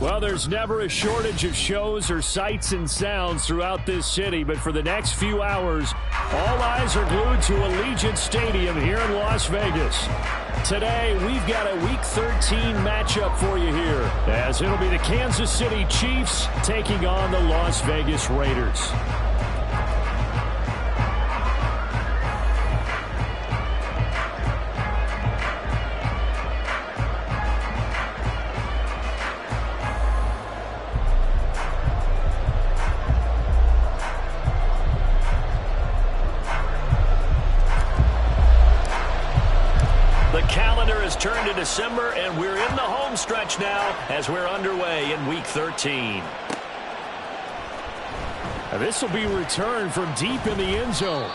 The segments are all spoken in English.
Well, there's never a shortage of shows or sights and sounds throughout this city, but for the next few hours, all eyes are glued to Allegiant Stadium here in Las Vegas. Today, we've got a Week 13 matchup for you here, as it'll be the Kansas City Chiefs taking on the Las Vegas Raiders. Turn to December, and we're in the home stretch now as we're underway in Week 13. Now, this will be returned from deep in the end zone.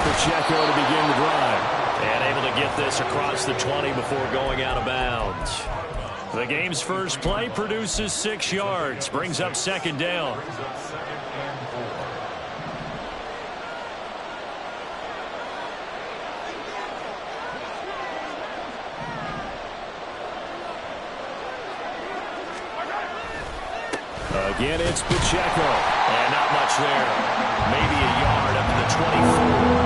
Pacheco to begin the drive. And able to get this across the 20 before going out of bounds. The game's first play produces 6 yards. Brings up second down. Again, it's Pacheco. And not much there. Maybe a yard up to the 24.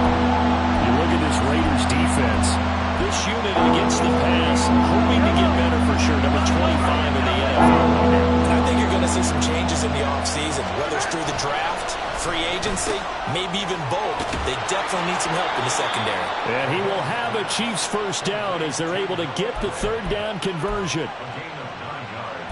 This Raiders defense. This unit against the pass, hoping to get better for sure. Number 25 in the NFL. I think you're going to see some changes in the offseason, whether it's through the draft, free agency, maybe even both. They definitely need some help in the secondary. And he will have a Chiefs first down as they're able to get the third down conversion.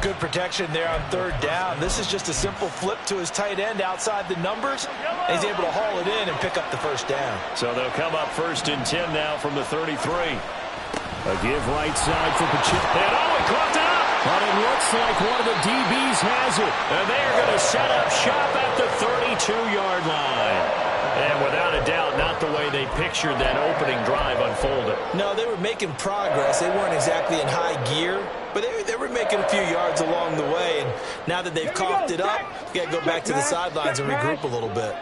Good protection there on third down. This is just a simple flip to his tight end outside the numbers. And he's able to haul it in and pick up the first down. So they'll come up first and 10 now from the 33. A give right side for Pacheco. And he caught up. But it looks like one of the DBs has it. And they are going to set up shop at the 32-yard line. And without a doubt, not the way they pictured that opening drive unfolded. No, they were making progress. They weren't exactly in high gear, but they were making a few yards along the way. And now that they've coughed it up, you got to go back to the sidelines and regroup a little bit.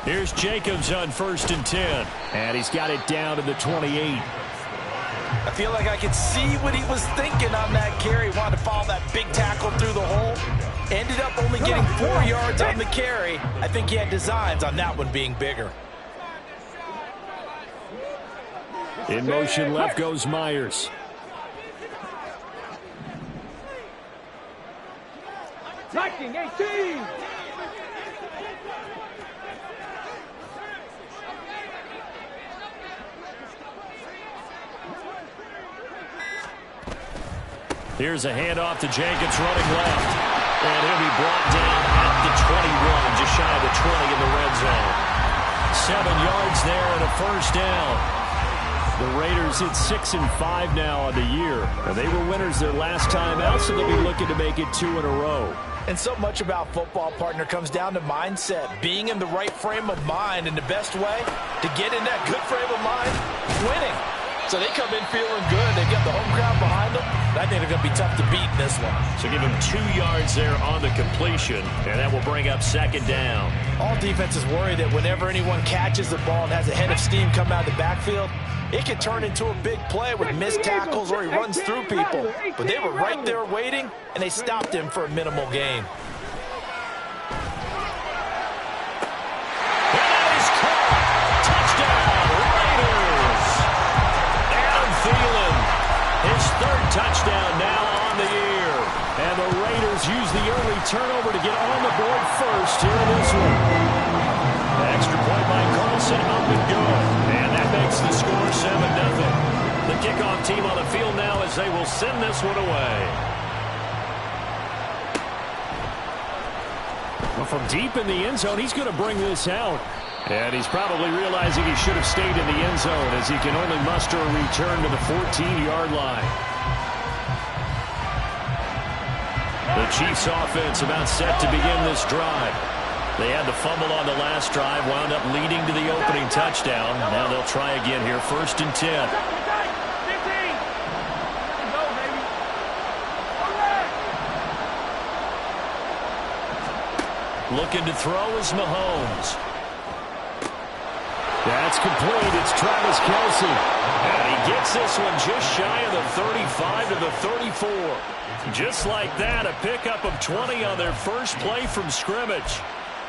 Here's Jacobs on first and 10. And he's got it down to the 28. I feel like I could see what he was thinking on that carry. Wanted to follow that big tackle through the hole. Ended up only getting 4 yards on the carry. I think he had designs on that one being bigger. In motion left goes Myers. Striking 18. Here's a handoff to Jenkins running left. And he'll be brought down at the 21, just shy of the 20 in the red zone. 7 yards there and a first down. The Raiders hit 6-5 now on the year. And they were winners their last time out, so they'll be looking to make it 2 in a row. And so much about football, partner, comes down to mindset. Being in the right frame of mind, and the best way to get in that good frame of mind, winning. So they come in feeling good. They've got the home crowd behind them. I think they're going to be tough to beat in this one. So give him 2 yards there on the completion, and that will bring up second down. All defenses worry that whenever anyone catches the ball and has a head of steam come out of the backfield, it can turn into a big play with missed tackles or he runs through people. But they were right there waiting, and they stopped him for a minimal gain. His third touchdown now on the year. And the Raiders use the early turnover to get on the board first here in this one. Extra point by Carlson, up and good. And that makes the score 7-0. The kickoff team on the field now as they will send this one away. Well, from deep in the end zone, he's going to bring this out. And he's probably realizing he should have stayed in the end zone as he can only muster a return to the 14-yard line. The Chiefs offense about set to begin this drive. They had the fumble on the last drive, wound up leading to the opening touchdown. Now they'll try again here, 1st and 10. Looking to throw is Mahomes. That's complete. It's Travis Kelce. And he gets this one just shy of the 35 to the 34. Just like that, a pickup of 20 on their first play from scrimmage.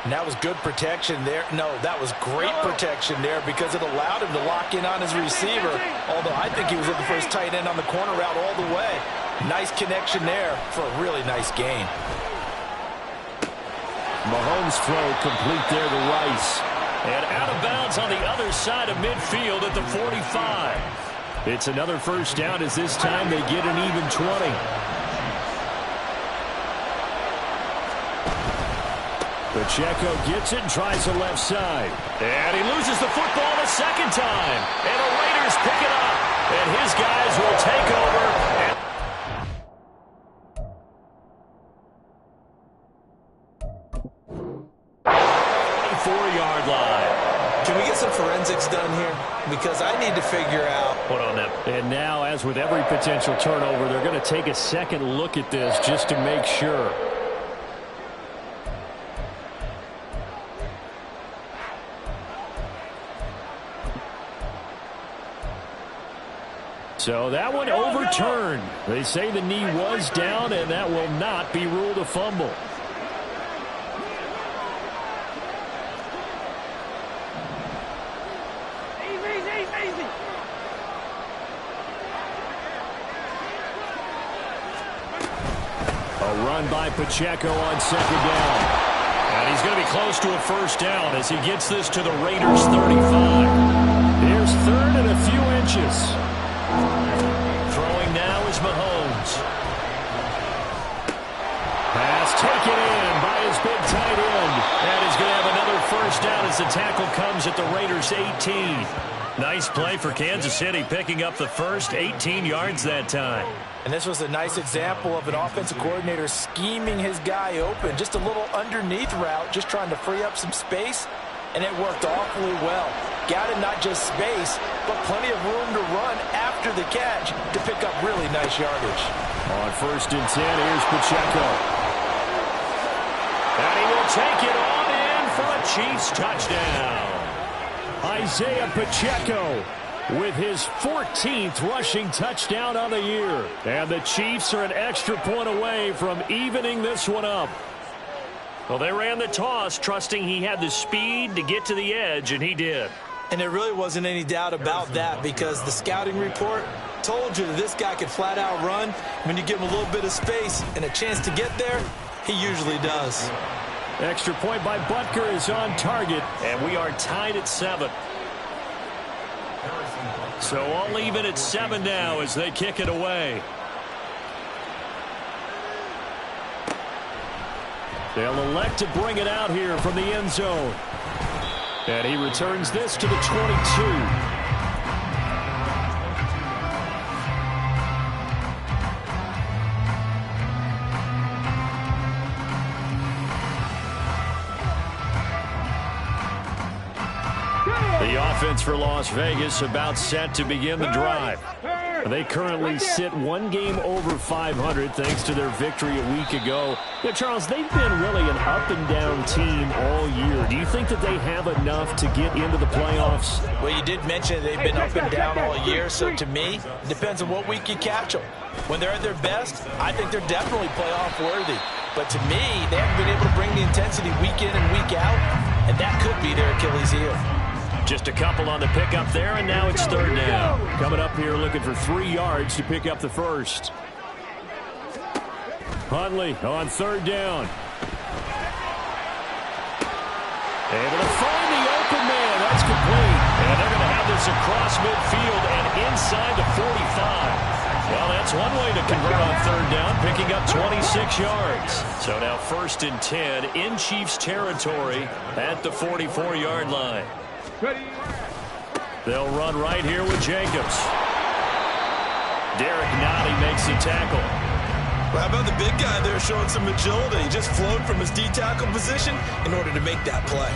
And that was good protection there. No, that was great protection there because it allowed him to lock in on his receiver. Although I think he was looking for his tight end on the corner route all the way. Nice connection there for a really nice gain. Mahomes' throw complete there to Rice. And out of bounds on the other side of midfield at the 45. It's another first down as this time they get an even 20. Pacheco gets it and tries the left side. And he loses the football a second time. And the Raiders pick it up. And his guys will take over. And 4-yard line. Can we get some forensics done here? Because I need to figure out what on that. And now, as with every potential turnover, they're going to take a second look at this just to make sure. So that one overturned. They say the knee was down, and that will not be ruled a fumble. A run by Pacheco on second down. And he's going to be close to a first down as he gets this to the Raiders' 35. Here's third and a few inches. Throwing now is Mahomes. Pass taken in by his big tight end. And he's going to have another first down as the tackle comes at the Raiders' 18. Nice play for Kansas City, picking up the first 18 yards that time. And this was a nice example of an offensive coordinator scheming his guy open. Just a little underneath route, just trying to free up some space. And it worked awfully well. Got him not just space, but plenty of room to run after the catch to pick up really nice yardage. On 1st and 10, here's Pacheco. And he will take it on in for a Chiefs touchdown. Isaiah Pacheco with his 14th rushing touchdown on the year. And the Chiefs are an extra point away from evening this one up. Well, they ran the toss, trusting he had the speed to get to the edge, and he did. And there really wasn't any doubt about that because the scouting report told you that this guy could flat out run. When you give him a little bit of space and a chance to get there, he usually does. Extra point by Butker is on target. And we are tied at 7. So all even at 7 now as they kick it away. They'll elect to bring it out here from the end zone. And he returns this to the 22. The offense for Las Vegas about set to begin the drive. They currently sit one game over 500 thanks to their victory a week ago. Yeah, Charles, they've been really an up-and-down team all year. Do you think that they have enough to get into the playoffs? Well, you did mention they've been up and down all year, so to me, it depends on what week you catch them. When they're at their best, I think they're definitely playoff worthy. But to me, they haven't been able to bring the intensity week in and week out, and that could be their Achilles heel. Just a couple on the pickup there, and now it's third down. Coming up here looking for 3 yards to pick up the first. Huntley on third down. Able to find the open man. That's complete. And they're going to have this across midfield and inside the 45. Well, that's one way to convert on third down, picking up 26 yards. So now 1st and 10 in Chiefs territory at the 44-yard line. They'll run right here with Jacobs. Derek Nottie makes the tackle. Well, how about the big guy there showing some agility? He just flowed from his D-tackle position in order to make that play.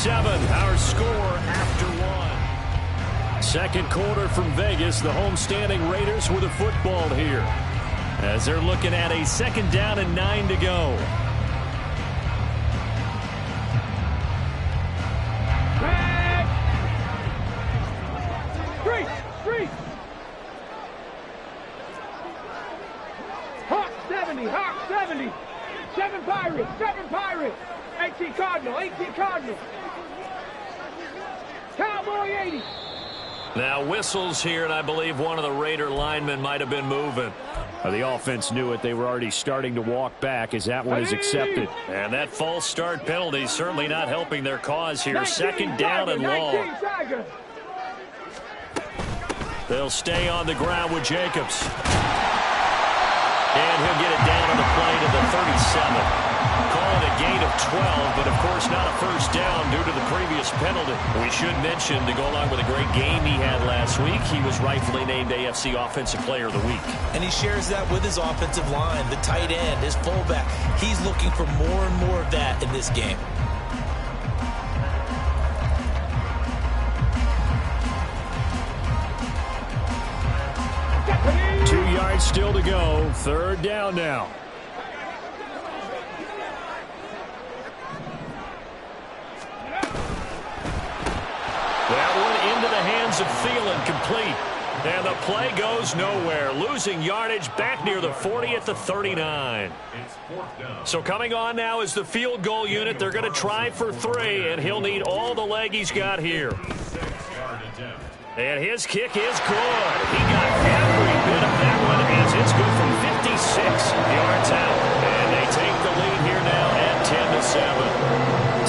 Our score after one. Second quarter from Vegas. The homestanding Raiders with the football here as they're looking at a 2nd down and 9 to go. Street. Hawk 70. 7 Pirates. 18 Cardinal. Cowboy 80. Now whistles here, and I believe one of the Raider linemen might have been moving. The offense knew it. They were already starting to walk back as that one is accepted. And that false start penalty certainly not helping their cause here. 2nd down and long. They'll stay on the ground with Jacobs. And he'll get it down on the play to the 37. Call it a gain of 12, but of course not a 1st down due to the previous penalty. We should mention, to go along with a great game he had last week, he was rightfully named AFC Offensive Player of the Week. And he shares that with his offensive line, the tight end, his fullback. He's looking for more and more of that in this game. Still to go. 3rd down now. That one into the hands of Thielen, complete. And the play goes nowhere. Losing yardage back near the 40 at the 39. So coming on now is the field goal unit. They're going to try for 3, and he'll need all the leg he's got here. And his kick is good. He got every bit of that one as it's good from 56 yards out. And they take the lead here now at 10-7.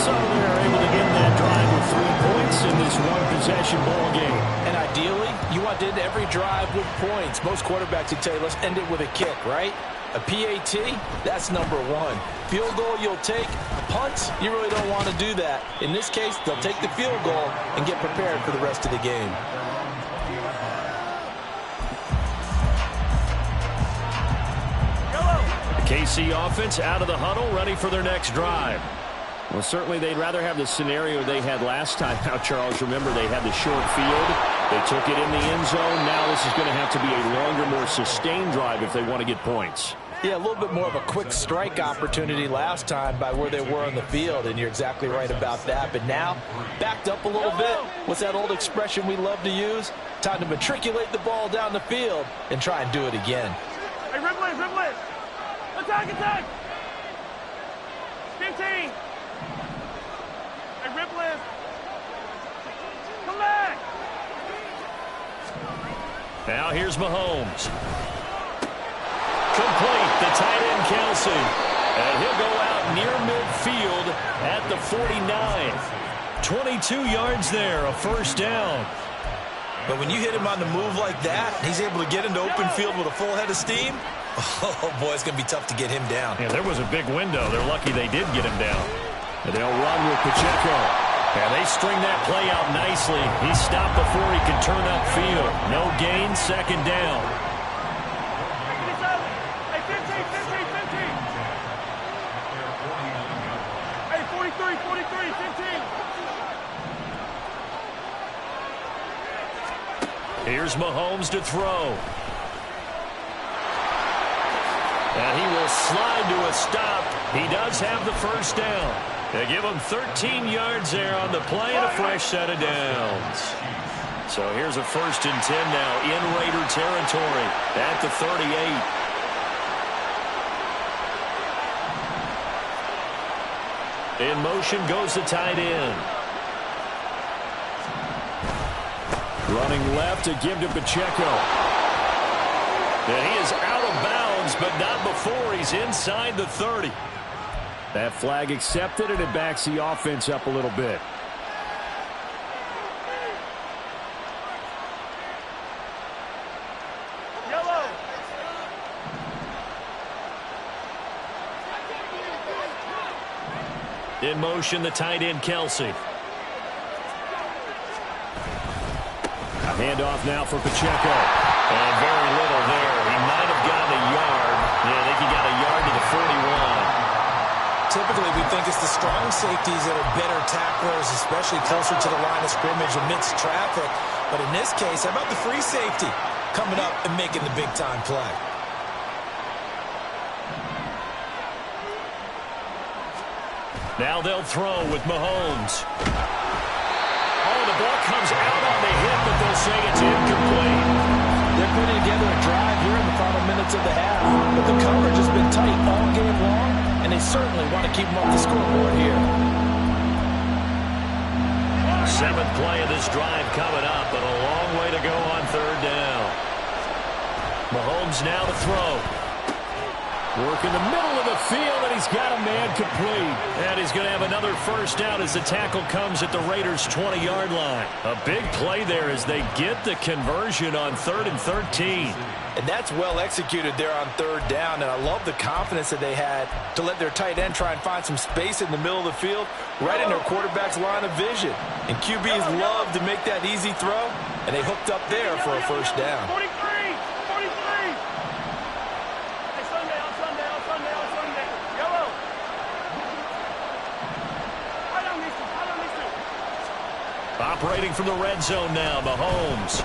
So they're able to get that drive with 3 points in this one-possession ball game. And ideally, you want to end every drive with points. Most quarterbacks would tell you, let's end it with a kick, right? A PAT, that's number 1. Field goal you'll take. Punts, you really don't want to do that. In this case, they'll take the field goal and get prepared for the rest of the game. KC offense out of the huddle, ready for their next drive. Well, certainly they'd rather have the scenario they had last time. Now, Charles, remember they had the short field. They took it in the end zone. Now this is going to have to be a longer, more sustained drive if they want to get points. Yeah, a little bit more of a quick strike opportunity last time by where they were on the field, and you're exactly right about that. But now, backed up a little bit. What's that old expression we love to use? Time to matriculate the ball down the field and try and do it again. Hey, Ripley. Attack. 15. Hey, Ripley. Come back. Now here's Mahomes. Complete, the tight end Kelsey. And he'll go out near midfield at the 49. 22 yards there, a 1st down. But when you hit him on the move like that, he's able to get into open field with a full head of steam. Oh, boy, it's going to be tough to get him down. Yeah, there was a big window. They're lucky they did get him down. And they'll run with Pacheco. And they string that play out nicely. He stopped before he could turn upfield. No gain, 2nd down. Hey, 15. Hey, 43, 15. Here's Mahomes to throw. And he will slide to a stop. He does have the 1st down. They give him 13 yards there on the play and a fresh set of downs. So here's a 1st and 10 now in Raider territory at the 38. In motion goes the tight end. Running left to give to Pacheco. And he is out of bounds, but not before he's inside the 30. That flag accepted, and it backs the offense up a little bit. Yellow. In motion, the tight end, Kelsey. A handoff now for Pacheco. And very little there. He might have gotten a yard. Yeah, I think he got a yard to the 41. Typically, we think it's the strong safeties that are better tacklers, especially closer to the line of scrimmage amidst traffic. But in this case, how about the free safety coming up and making the big-time play? Now they'll throw with Mahomes. Oh, the ball comes out on the hit, but they'll say it's incomplete. They're putting together a drive here in the final minutes of the half. But the coverage has been tight all game long, and they certainly want to keep them off the scoreboard here. 7th play of this drive coming up, but a long way to go on 3rd down. Mahomes now to throw. Work in the middle of the field, and he's got a man complete. And he's going to have another 1st down as the tackle comes at the Raiders' 20-yard line. A big play there as they get the conversion on 3rd and 13. And that's well executed there on 3rd down, and I love the confidence that they had to let their tight end try and find some space in the middle of the field, right in their quarterback's line of vision. And QBs love to make that easy throw, and they hooked up there for a 1st down. 43. 43. Hey, Sunday. Yellow. I don't need to. Operating from the red zone now, Mahomes.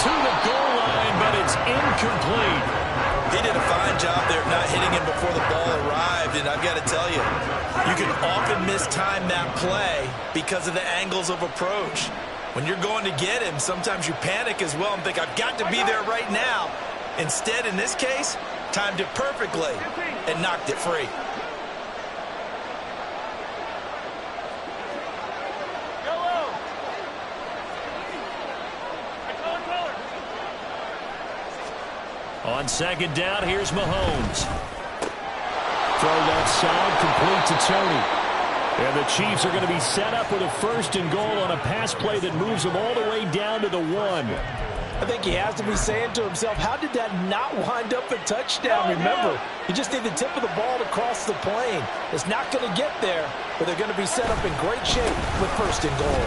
To the goal line, but it's incomplete. He did a fine job there not hitting him before the ball arrived, and I've got to tell you, you can often mistime that play because of the angles of approach. When you're going to get him, sometimes you panic as well and think, I've got to be there right now. Instead, in this case, timed it perfectly and knocked it free. On 2nd down, here's Mahomes. Throw that side, complete to Tony. And the Chiefs are going to be set up with a 1st and goal on a pass play that moves them all the way down to the 1. I think he has to be saying to himself, how did that not wind up a touchdown? Remember, you just need the tip of the ball to cross the plane. It's not going to get there, but they're going to be set up in great shape with 1st and goal.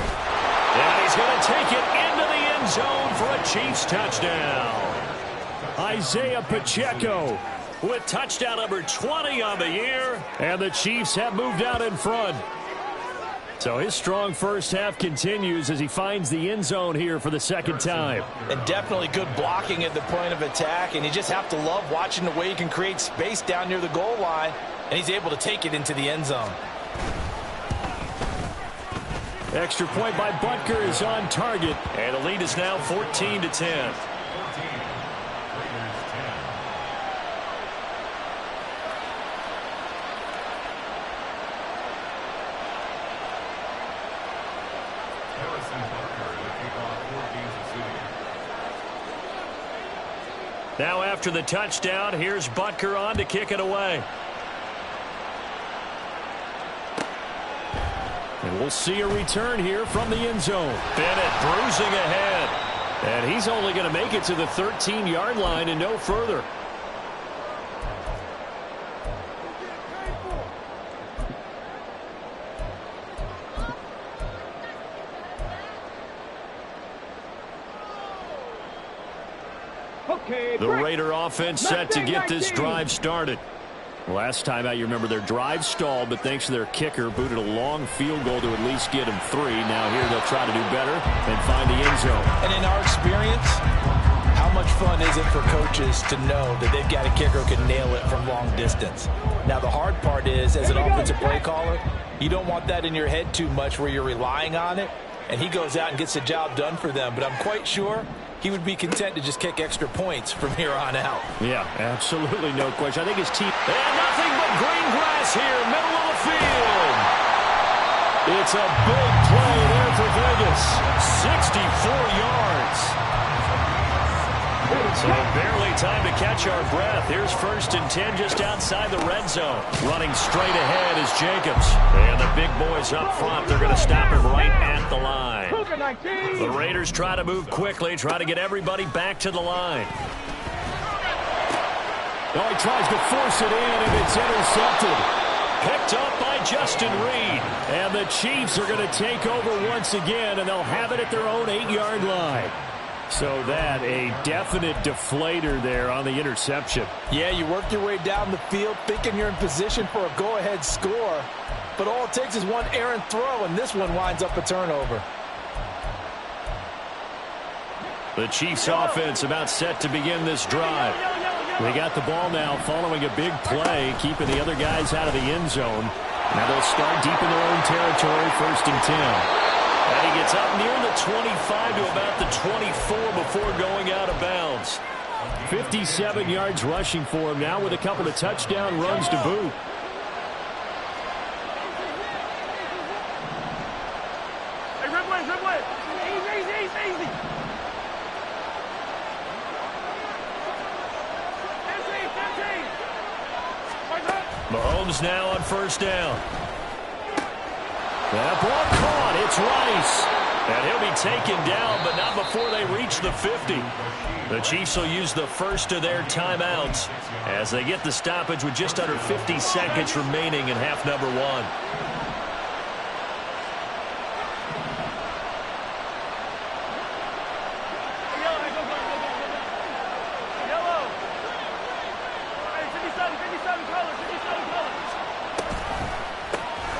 And he's going to take it into the end zone for a Chiefs touchdown. Isaiah Pacheco with touchdown number 20 on the year. And the Chiefs have moved out in front. So his strong 1st half continues as he finds the end zone here for the 2nd time. And definitely good blocking at the point of attack. And you just have to love watching the way he can create space down near the goal line. And he's able to take it into the end zone. Extra point by Butker is on target. And the lead is now 14-10. Now after the touchdown, here's Butker on to kick it away. And we'll see a return here from the end zone. Bennett bruising ahead. And he's only going to make it to the 13-yard line and no further. The Raider offense set to get this drive started. Last time out, you remember their drive stalled, but thanks to their kicker, booted a long field goal to at least get them 3. Now here they'll try to do better and find the end zone. And in our experience, how much fun is it for coaches to know that they've got a kicker who can nail it from long distance? Now, the hard part is, as an offensive play caller, you don't want that in your head too much where you're relying on it, and he goes out and gets the job done for them. But I'm quite sure he would be content to just kick extra points from here on out. Yeah, absolutely no question. I think his team... And nothing but green grass here, middle of the field. It's a big play there for Vegas. 64 yards. So barely time to catch our breath. Here's 1st and 10 just outside the red zone. Running straight ahead is Jacobs. And the big boys up front, they're going to stop him right at the line. The Raiders try to move quickly, try to get everybody back to the line. Oh, he tries to force it in, and it's intercepted. Picked up by Justin Reed. And the Chiefs are going to take over once again, and they'll have it at their own 8-yard line. So that, a definite deflator there on the interception. Yeah, you work your way down the field thinking you're in position for a go-ahead score. But all it takes is one errant throw, and this one winds up a turnover. The Chiefs offense about set to begin this drive. They got the ball now following a big play, keeping the other guys out of the end zone. Now they'll start deep in their own territory, 1st and 10. And he gets up near the 25 to about the 24 before going out of bounds. 57 yards rushing for him now with a couple of touchdown runs to boot. Hey, Ridway. Easy. Mahomes now on 1st down. That ball caught. It's Rice. And he'll be taken down, but not before they reach the 50. The Chiefs will use the first of their timeouts as they get the stoppage with just under 50 seconds remaining in half number 1.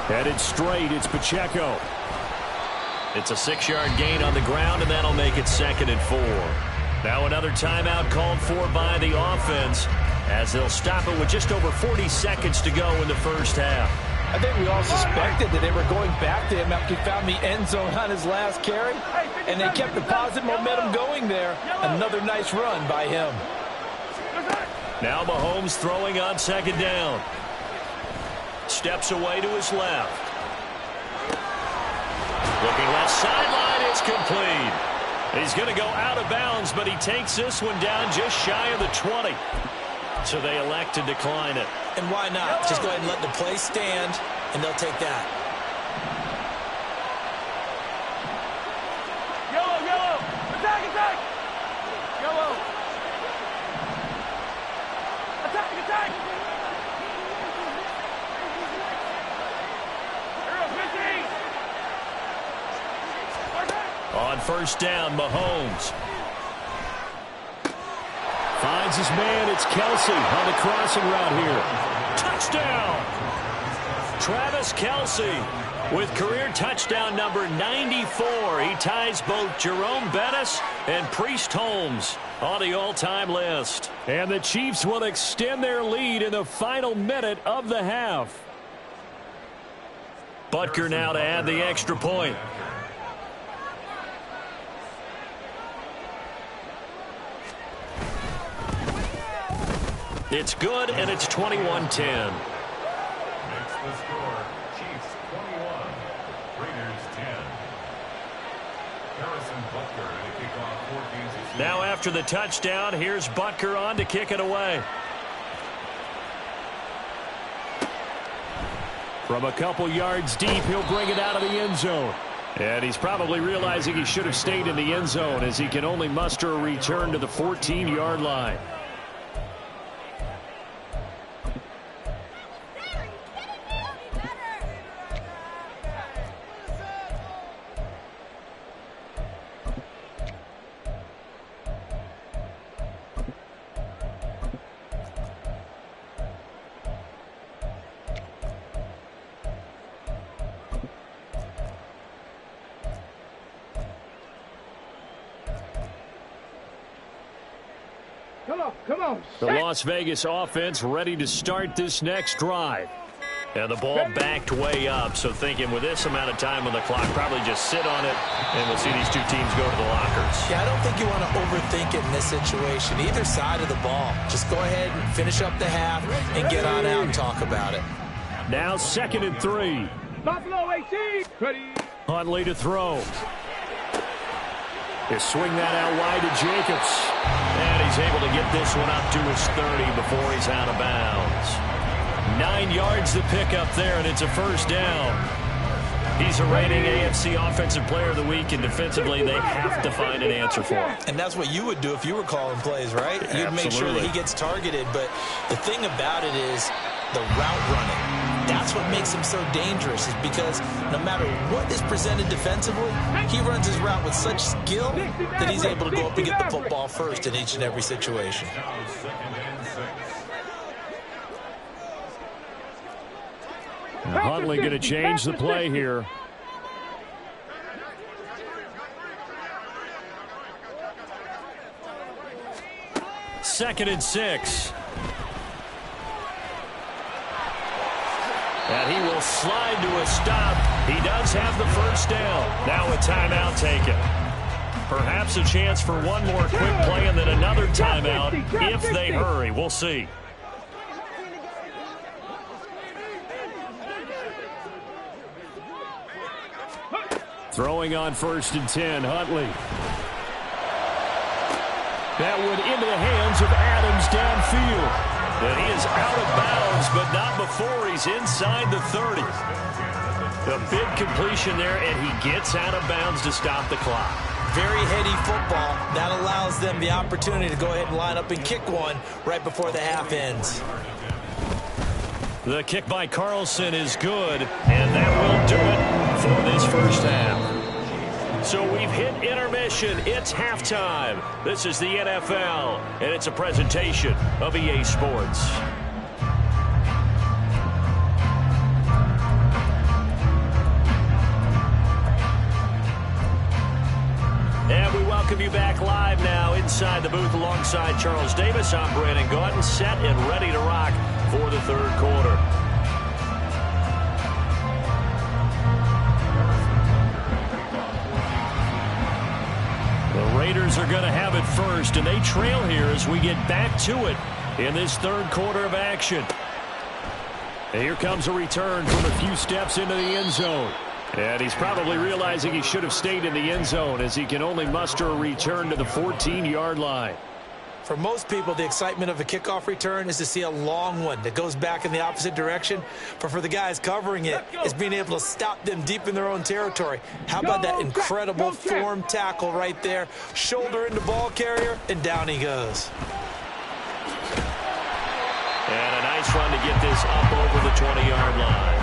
Headed straight, it's Pacheco. It's a 6-yard gain on the ground, and that'll make it 2nd and 4. Now another timeout called for by the offense as they'll stop it with just over 40 seconds to go in the first half. I think we all suspected that they were going back to him after he found the end zone on his last carry, and they kept the positive momentum going there. Another nice run by him. Now Mahomes throwing on 2nd down. Steps away to his left. Looking left sideline, it's complete. He's going to go out of bounds, but he takes this one down just shy of the 20. So they elect to decline it. And why not? Just go ahead and let the play stand, and they'll take that. Yellow. Attack. Yellow. Attack. On 1st down, Mahomes. Finds his man. It's Kelsey on the crossing route here. Touchdown! Travis Kelce with career touchdown number 94. He ties both Jerome Bettis and Priest Holmes on the all-time list. And the Chiefs will extend their lead in the final minute of the half. Butker now to add the extra point. It's good, and it's 21-10. Makes the score Chiefs 21, Raiders 10. Harrison Butker to kick off 14. Now after the touchdown, here's Butker on to kick it away. From a couple yards deep, he'll bring it out of the end zone. And he's probably realizing he should have stayed in the end zone as he can only muster a return to the 14-yard line. Come on. The Las Vegas offense ready to start this next drive. And the ball backed way up, so thinking with this amount of time on the clock, probably just sit on it, and we'll see these two teams go to the lockers. Yeah, I don't think you want to overthink it in this situation. Either side of the ball. Just go ahead and finish up the half and get on out and talk about it. Now 2nd and 3. Buffalo 18. Ready. Huntley to throw. He'll swing that out wide to Jacobs. And he's able to get this one up to his 30 before he's out of bounds. 9 yards to pick up there, and it's a first down. He's a reigning AFC Offensive Player of the Week, and defensively they have to find an answer for him. And that's what you would do if you were calling plays, right? You'd make sure that he gets targeted. But the thing about it is the route running. That's what makes him so dangerous, is because no matter what is presented defensively, he runs his route with such skill that he's able to go up and get the football first in each and every situation. Huntley going to change the play here. Second and 6. And he will slide to a stop. He does have the first down. Now a timeout taken. Perhaps a chance for one more quick play and then another timeout if they hurry. We'll see. Throwing on 1st and 10, Huntley. That one into the hands of Adams downfield. And he is out of bounds, but not before he's inside the 30. A big completion there, and he gets out of bounds to stop the clock. Very heady football. That allows them the opportunity to go ahead and line up and kick one right before the half ends. The kick by Carlson is good, and that will do it for this first half. So we've hit intermission. It's halftime. This is the NFL, and it's a presentation of EA Sports. And we welcome you back live now inside the booth alongside Charles Davis. I'm Brandon Gaudin, set and ready to rock for the third quarter. The Raiders are going to have it first, and they trail here as we get back to it in this third quarter of action. And here comes a return from a few steps into the end zone. And he's probably realizing he should have stayed in the end zone as he can only muster a return to the 14-yard line. For most people, the excitement of a kickoff return is to see a long one that goes back in the opposite direction. But for the guys covering it, it's being able to stop them deep in their own territory. How about that incredible form tackle right there? Shoulder into ball carrier, and down he goes. And a nice run to get this up over the 20-yard line.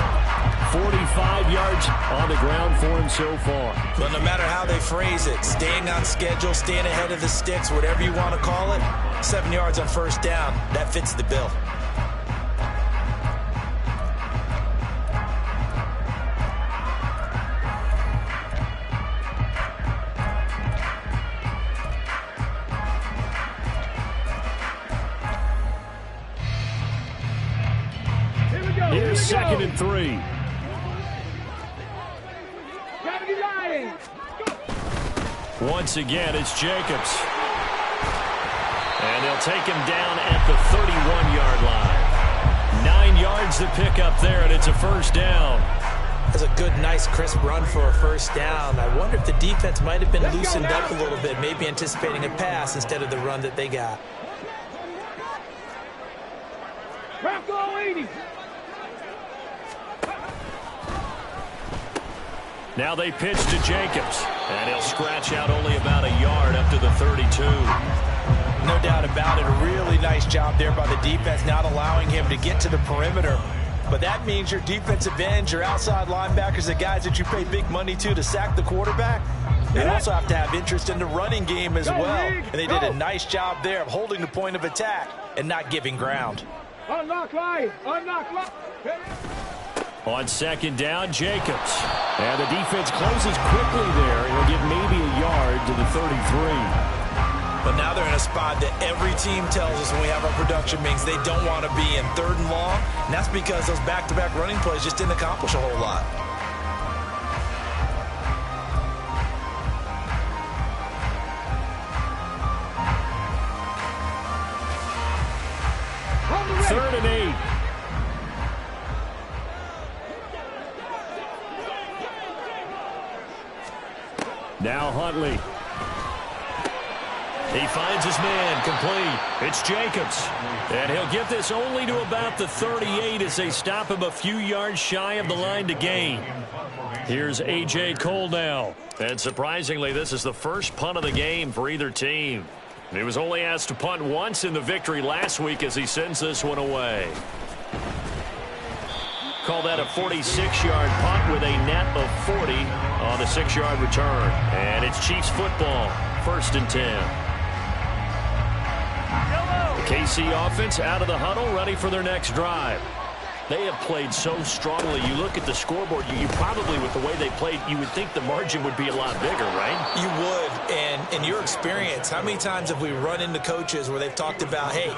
45 yards on the ground for him so far. But no matter how they phrase it, staying on schedule, staying ahead of the sticks, whatever you want to call it, 7 yards on first down, that fits the bill. Here's 2nd and 3. Once again, it's Jacobs. And they'll take him down at the 31-yard line. 9 yards to pick up there, and it's a first down. That's a good, nice, crisp run for a first down. I wonder if the defense might have been loosened up a little bit, maybe anticipating a pass instead of the run that they got. Rocco 80. Now they pitch to Jacobs, and he'll scratch out only about a yard up to the 32. No doubt about it. A really nice job there by the defense, not allowing him to get to the perimeter. But that means your defensive ends, your outside linebackers, the guys that you pay big money to sack the quarterback, they also have to have interest in the running game as well. And they did a nice job there of holding the point of attack and not giving ground. Unlock line. Unlock line. On second down, Jacobs. And the defense closes quickly there. He'll get maybe a yard to the 33. But now they're in a spot that every team tells us when we have our production meetings they don't want to be in 3rd and long, and that's because those back-to-back running plays just didn't accomplish a whole lot. Third and 8. Now Huntley. He finds his man, complete. It's Jacobs. And he'll get this only to about the 38 as they stop him a few yards shy of the line to gain. Here's A.J. Cole now. And surprisingly, this is the first punt of the game for either team. He was only asked to punt once in the victory last week as he sends this one away. Call that a 46-yard punt with a net of 40 on the 6-yard return. And it's Chiefs football, 1st and 10. The KC offense out of the huddle, ready for their next drive. They have played so strongly. You look at the scoreboard, you probably, with the way they played, you would think the margin would be a lot bigger, right? You would. And in your experience, how many times have we run into coaches where they've talked about, hey,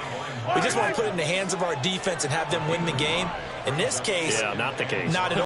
we just want to put it in the hands of our defense and have them win the game? In this case, yeah, not the case. Not at all.